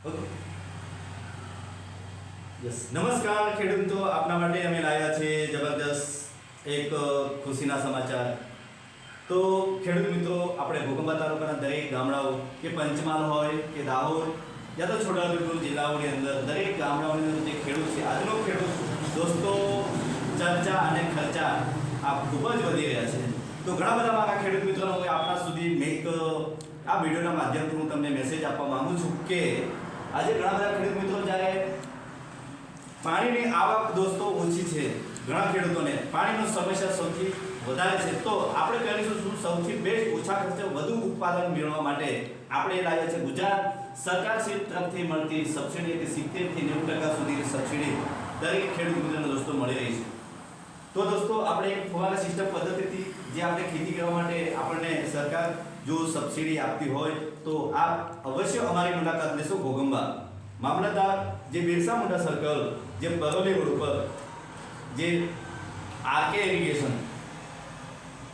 Okay yes નમસ્કાર ખેડૂત મિત્રો, આપના માટે અમે લાવ્યા છે જબરદસ્ત એક ખુશીના સમાચાર. તો ખેડૂત મિત્રો, આપણે ઘોઘંબા તાલુકાના દરેક ગામડાઓ કે પંચમહાલ હોય કે દાહોદ યા તો છોટાઉદેપુર જિલ્લાઓની અંદર દરેક ગામડાઓની અંદર જે ખેડૂત છે, આજનો ખેડૂત દોસ્તો ચર્ચા અને ખર્ચા આ ખૂબ જ વધી રહ્યા છે. તો ઘણા બધા મારા ખેડૂત મિત્રોનો હું આપણા સુધી મેં આ વિડીયોના માધ્યમથી હું તમને મેસેજ આપવા માંગુ છું કે આજે ઘણા બધા ખેડૂત મિત્રો જ્યારે પાણીની આવક દોસ્તો ઓછી છે, ઘણા ખેડૂતોને પાણીનો સમસ્યા સૌથી વધારે છે, તો આપણે કરીશું શું? સૌથી બેસ્ટ ઓછા ખર્ચે વધુ ઉત્પાદન મેળવવા માટે આપણે લાવ્યા છે ગુજરાત સરકાર તરફથી મળતી સબસિડી કે 70 થી 90% સુધીની સબસિડી દરેક ખેડૂત મિત્રોને દોસ્તો મળી રહી છે. તો દોસ્તો આપણે એક ફુવારા સિસ્ટમ પદ્ધતિથી જે આપણે ખેતી કરવા માટે આપણને સરકાર જો સબસિડી આપતી હોય તો આપ અવશ્ય અમારી મુલાકાત લેશો. ઘોઘંબા મામલતદાર જે બિરસા મુંડા સર્કલ, જે બરોલી રોડ ઉપર, જે આરકે ઇરિગેશન.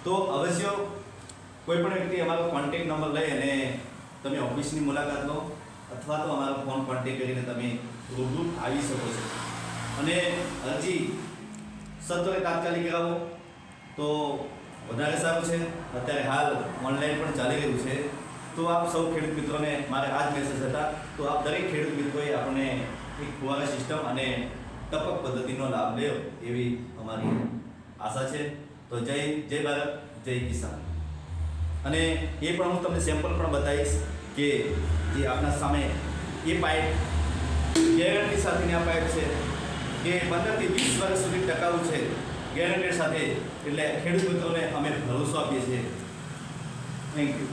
તો અવશ્ય કોઈ પણ વ્યક્તિ અમારો કોન્ટેક્ટ નંબર લઈ અને તમે ઓફિસની મુલાકાત લો અથવા તો અમારો ફોન કોન્ટેક્ટ કરીને તમે રૂબરૂ આવી શકો છો. અને અરજી સત્વરે તાત્કાલિક કરાવો તો વધારે સારું છે. અત્યારે હાલ ઓનલાઈન પણ ચાલી રહ્યું છે. તો આપ સૌ ખેડૂત મિત્રોને મારે આ જ મેસેજ હતા. તો આપ દરેક ખેડૂત મિત્રોએ આપણને એક ફુવારા સિસ્ટમ અને ટપક પદ્ધતિનો લાભ લ્યો એવી અમારી આશા છે. તો જય ભારત, જય કિસાન. અને એ પણ હું તમને સેમ્પલ પણ બતાવીશ કે જે આપણા સામે એ પાઇપ ગેરંટી સાથેની આ પાઇપ છે કે 15 થી 20 વર્ષ સુધી ટકાઉ છે, ગેરંટી સાથે. એટલે ખેડૂત મિત્રોને અમે ભરોસો આપીએ છીએ. Thank you.